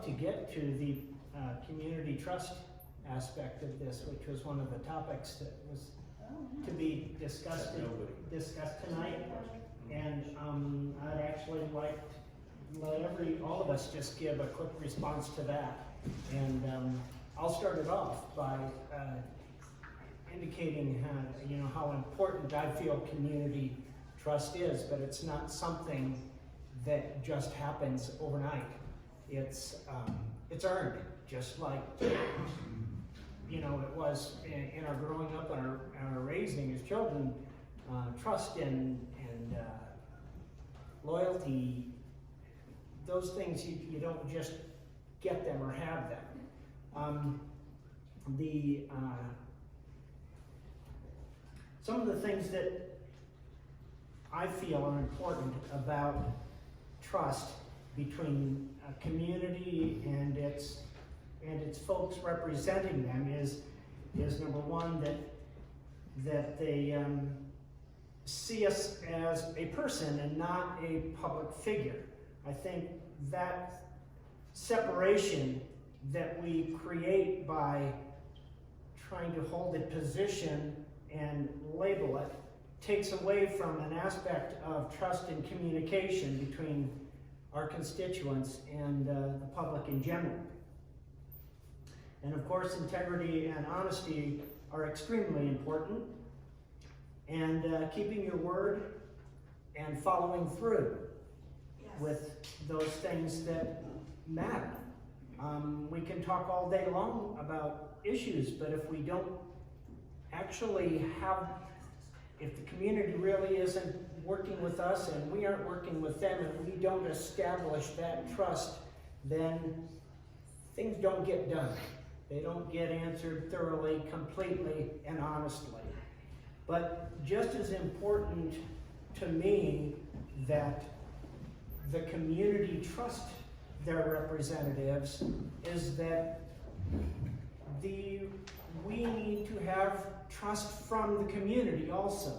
to get to the community trust aspect of this, which was one of the topics that was to be discussed tonight. And I'd actually like to let all of us just give a quick response to that. And I'll start it off by indicating how important I feel community trust is, but it's not something that just happens overnight. It's earned, just like it was in our growing up and our raising as children. Trust and loyalty, those things you don't just get them or have them. Some of the things that I feel are important about trust between a community and its folks representing them is number one, that they see us as a person and not a public figure. I think that separation that we create by trying to hold a position and label it takes away from an aspect of trust and communication between our constituents and the public in general. And of course, integrity and honesty are extremely important. And keeping your word and following through with those things that matter. We can talk all day long about issues, but if we don't actually if the community really isn't working with us and we aren't working with them and we don't establish that trust, then things don't get done. They don't get answered thoroughly, completely, and honestly. But just as important to me that the community trust their representatives is that we need to have trust from the community also.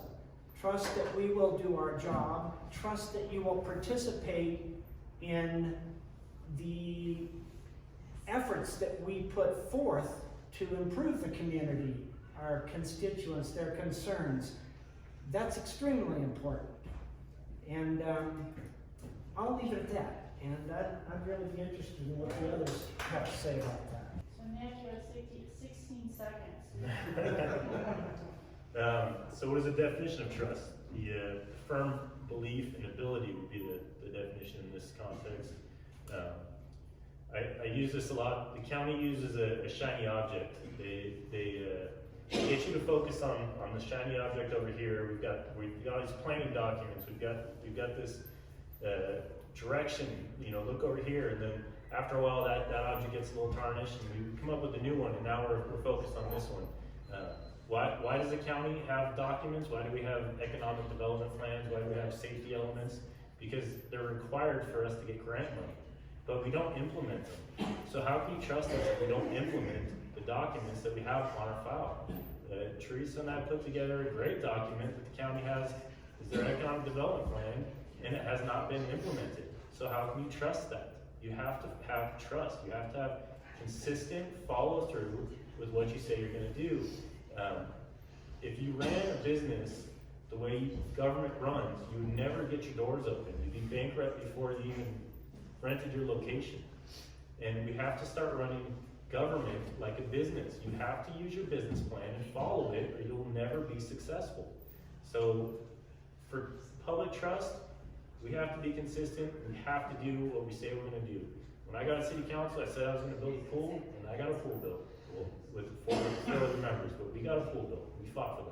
Trust that we will do our job, trust that you will participate in the efforts that we put forth to improve the community, our constituents, their concerns. That's extremely important. And I'll leave it at that. And I'd really be interested in what the others have to say about that. So Nick, you're at 16 seconds. So what is the definition of trust? The firm belief and ability would be the definition in this context. I use this a lot. The county uses a shiny object. They get you to focus on the shiny object over here. We've got these planning documents. We've got this direction. Look over here, and then after a while, that object gets a little tarnished, and we come up with a new one. And now we're focused on this one. Why does the county have documents? Why do we have economic development plans? Why do we have safety elements? Because they're required for us to get grant money, but we don't implement them. So how can you trust us if we don't implement the documents that we have on our file? Teresa and I put together a great document that the county has, is their economic development plan, and it has not been implemented. So how can you trust that? You have to have trust. You have to have consistent follow through with what you say you're going to do. If you ran a business the way government runs, you would never get your doors open. You'd be bankrupt before you even rented your location. And we have to start running government like a business. You have to use your business plan and follow it, or you'll never be successful. So for public trust, we have to be consistent. We have to do what we say we're going to do. When I got on city council, I said I was going to build a pool, and I got a pool built. Well, with 4 other members, but we got a pool built. We fought for that.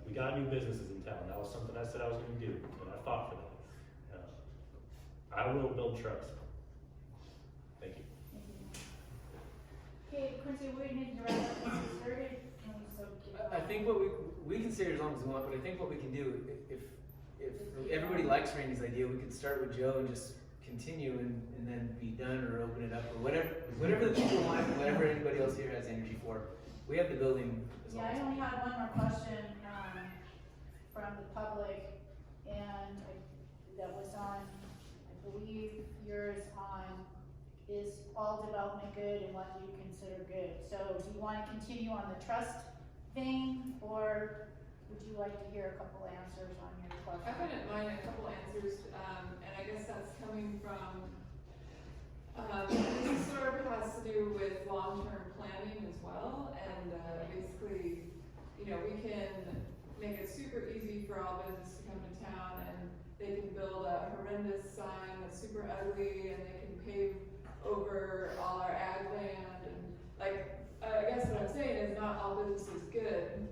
We got new businesses in town. That was something I said I was going to do, and I fought for that. I will build trust. Thank you. Okay, Quincy, we need to wrap up. We started. I think what we can stay as long as we want, but I think what we can do, if everybody likes Randy's idea, we could start with Joe and just continue and then be done, or open it up, or whatever the people want, whatever anybody else here has energy for. We have the building as long Yeah, as I only had one more question from the public, and that was on, I believe yours on, is all development good and what do you consider good? So do you want to continue on the trust vein, or would you like to hear a couple answers on your question? I wouldn't mind a couple answers, and I guess that's coming from, this sort of has to do with long-term planning as well, and basically, you know, we can make it super easy for all business to come to town, and they can build a horrendous sign that's super ugly, and they can pave over all our ag land, and like, I guess what I'm saying is not all business is good.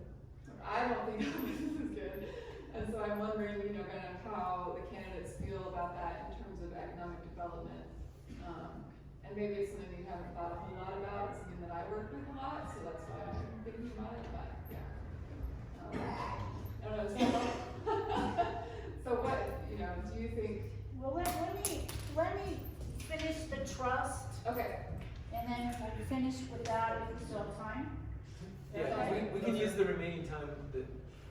I don't think all business is good, and so I'm wondering, you know, kind of how the candidates feel about that in terms of economic development. And maybe it's something we haven't thought a whole lot about. It's something that I work with a lot, so that's why I'm thinking about it. But yeah, I don't know. So what, you know, do you think? Well, let me finish the trust, Okay. and then when you finish with that, if we still have time. Yeah, we can use the remaining time that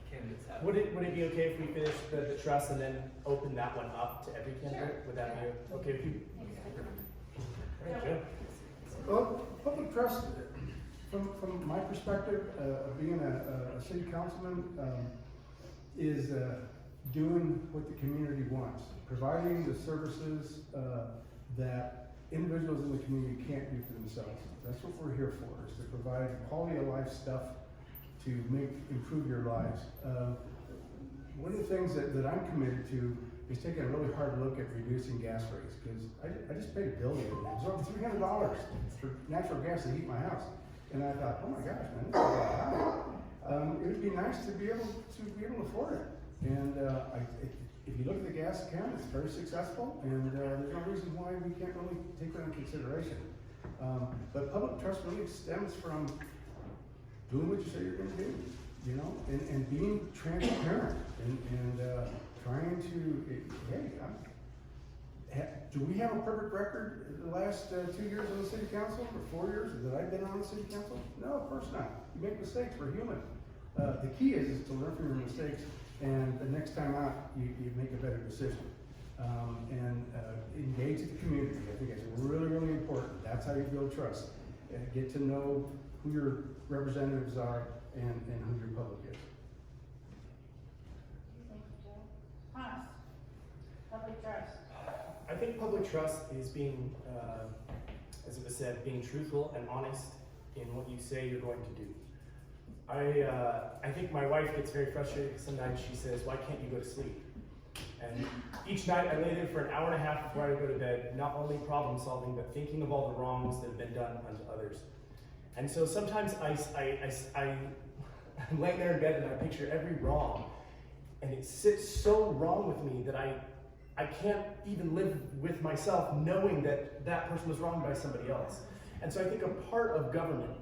candidates have. Would it be okay if we finish the trust and then open that one up to every candidate? Would that be okay with you? All right, Joe. Well, public trust, from my perspective, of being a city councilman, is doing what the community wants, providing the services that individuals in the community can't do for themselves. That's what we're here for, is to provide quality of life stuff to improve your lives. One of the things that I'm committed to is taking a really hard look at reducing gas rates, because I just paid a bill the other day. It was over $300 for natural gas to heat my house. And I thought, oh my gosh, man, this is a lot high. It would be nice to be able to afford it. And if you look at the gas account, it's very successful, and there's no reason why we can't really take that into consideration. But public trust really stems from doing what you say you're going to do, you know, and being transparent and trying to, hey, do we have a perfect record the last 2 years on the city council, or 4 years that I've been on the city council? No, of course not. You make mistakes, we're human. The key is to learn from your mistakes, and the next time out, you make a better decision. And engage the community. I think it's really, really important. That's how you build trust. Get to know who your representatives are and who your public is. Thank you, Joe. Hans, public trust. I think public trust is being, as it was said, being truthful and honest in what you say you're going to do. I think my wife gets very frustrated because sometimes she says, "Why can't you go to sleep?" And each night I lay there for an hour and a half before I go to bed, not only problem solving, but thinking of all the wrongs that have been done unto others. And so sometimes I'm laying there in bed and I picture every wrong, and it sits so wrong with me that I can't even live with myself knowing that that person was wronged by somebody else. And so I think a part of government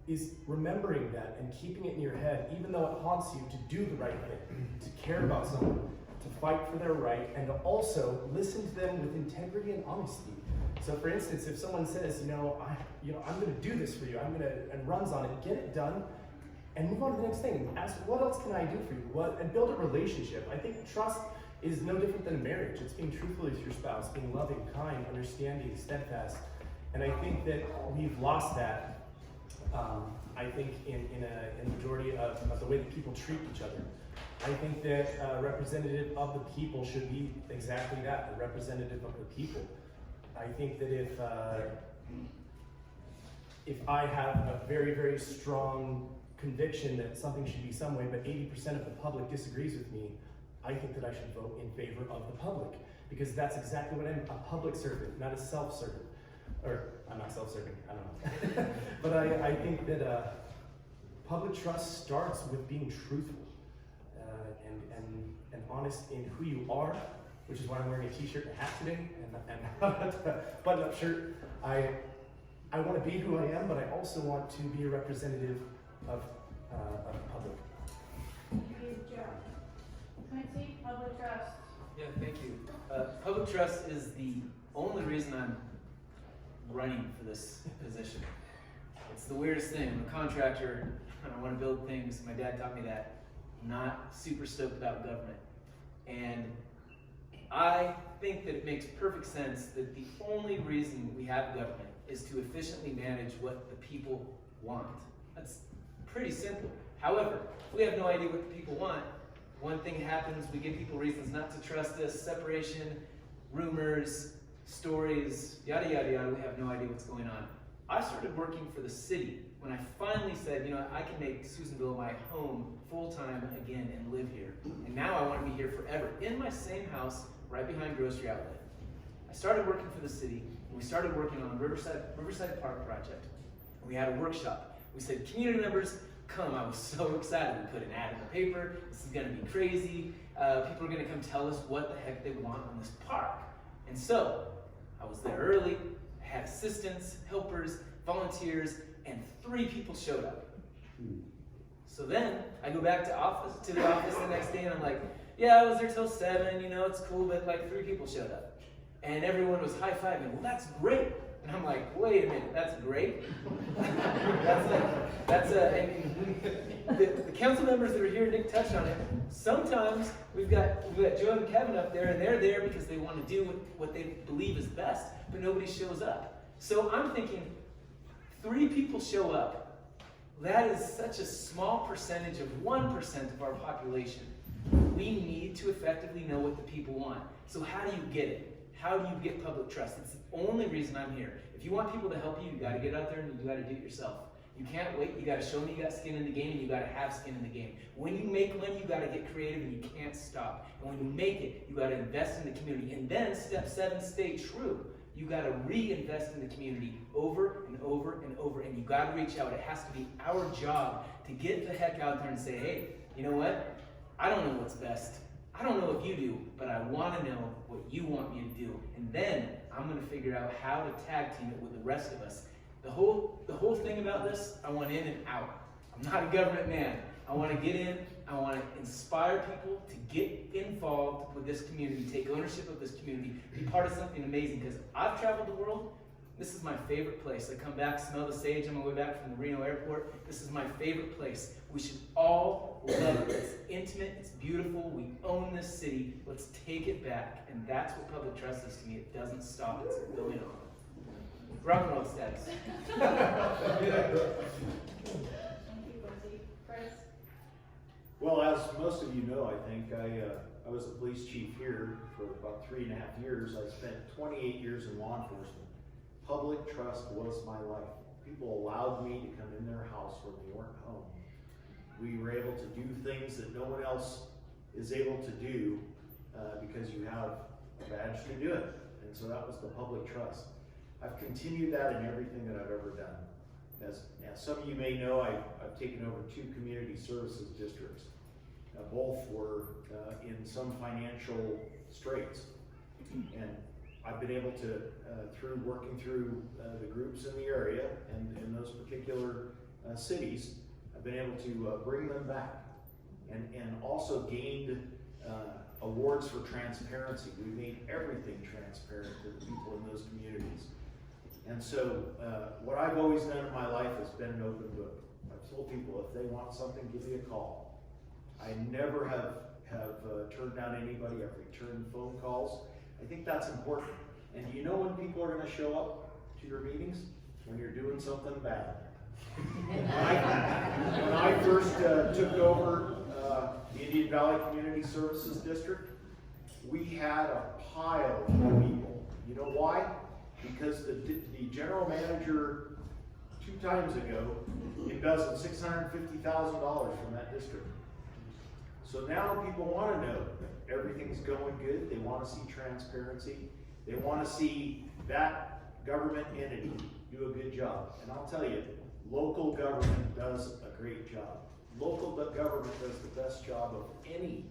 is remembering that and keeping it in your head, even though it haunts you, to do the right thing, to care about someone, to fight for their right, and to also listen to them with integrity and honesty. So for instance, if someone says, I'm going to do this for you, and runs on it, get it done, and move on to the next thing. Ask, what else can I do for you? And build a relationship. I think trust is no different than a marriage. It's being truthful with your spouse, being loving, kind, understanding, steadfast. And I think that we've lost that. I think in a majority of the way that people treat each other. I think that a representative of the people should be exactly that, a representative of the people. I think that if I have a very, very strong conviction that something should be some way, but 80% of the public disagrees with me, I think that I should vote in favor of the public, because that's exactly what I'm, a public servant, not a self-servant. Or, I'm not self-serving, I don't know. But I think that public trust starts with being truthful and honest in who you are, which is why I'm wearing a t-shirt and a hat today, and a button-up shirt. I want to be who I am, but I also want to be a representative of the public. Thank you, Joe. Quincy, public trust. Yeah, thank you. Public trust is the only reason I'm running for this position. It's the weirdest thing. I'm a contractor, and I want to build things. My dad taught me that. I'm not super stoked about government. And I think that it makes perfect sense that the only reason we have government is to efficiently manage what the people want. That's pretty simple. However, if we have no idea what the people want, one thing happens, we give people reasons not to trust us, separation, rumors, stories, yada, yada, yada. We have no idea what's going on. I started working for the city when I finally said, you know, I can make Susanville my home full-time again and live here. And now I want to be here forever, in my same house, right behind Grocery Outlet. I started working for the city, and we started working on the Riverside Park project. We had a workshop. We said, community members, come. I was so excited. We put an ad in the paper. This is going to be crazy. People are going to come tell us what the heck they want on this park. And so, I was there early. I had assistants, helpers, volunteers, and 3 people showed up. So then, I go back to the office the next day, and I'm like, yeah, I was there till 7, you know, it's cool, but like 3 people showed up. And everyone was high-fiving, well, that's great. And I'm like, wait a minute, that's great? The council members that are here, Nick touched on it, sometimes we've got Joe and Kevin up there, and they're there because they want to do what they believe is best, but nobody shows up. So I'm thinking, 3 people show up. That is such a small percentage of 1% of our population. We need to effectively know what the people want. So how do you get it? How do you get public trust? It's the only reason I'm here. If you want people to help you, you got to get out there and you got to do it yourself. You can't wait. You got to show me you got skin in the game, and you got to have skin in the game. When you make money, you got to get creative, and you can't stop. And when you make it, you got to invest in the community. And then step 7, stay true. You got to reinvest in the community over and over and over, and you got to reach out. It has to be our job to get the heck out there and say, hey, you know what? I don't know what's best. I don't know if you do, but I want to know what you want me to do. And then I'm going to figure out how to tag team it with the rest of us. The whole thing about this, I want in and out. I'm not a government man. I want to get in. I want to inspire people to get involved with this community, take ownership of this community, be part of something amazing. Because I've traveled the world. This is my favorite place. I come back, smell the sage on my way back from the Reno airport. This is my favorite place. We should all love it. It's intimate, it's beautiful, we own this city. Let's take it back. And that's what public trust is to me. It doesn't stop, it's going on. Rock and roll status. Thank you, Lindsay. Chris? Well, as most of you know, I think, I was a police chief here for about 3.5 years. I spent 28 years in law enforcement. Public trust was my life. People allowed me to come in their house when they weren't home. We were able to do things that no one else is able to do because you have a badge to do it. And so that was the public trust. I've continued that in everything that I've ever done. As some of you may know, I've taken over 2 community services districts. Both were in some financial straits. And I've been able to, through working through the groups in the area and in those particular cities, I've been able to bring them back and also gained awards for transparency. We made everything transparent to the people in those communities. And so what I've always done in my life has been an open book. I've told people, if they want something, give me a call. I never have turned down anybody. I've returned phone calls. I think that's important. And do you know when people are going to show up to your meetings? When you're doing something bad. When I first took over the Indian Valley Community Services District, we had a pile of people. You know why? Because the general manager 2 times ago embezzled $650,000 from that district. So now people want to know that everything's going good. They want to see transparency. They want to see that government entity do a good job. And I'll tell you, local government does a great job. Local government does the best job of any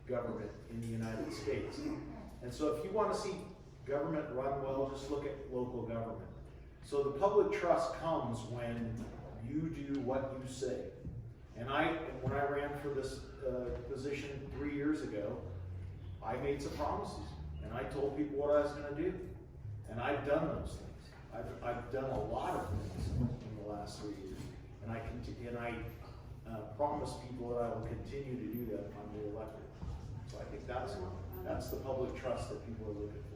government in the United States. And so if you want to see government run well, just look at local government. So the public trust comes when you do what you say. And when I ran for this position 3 years ago, I made some promises. And I told people what I was going to do. And I've done those things. I've done a lot of things in the last 3 years. And I promise people that I will continue to do that if I'm reelected. So I think that's the public trust that people are looking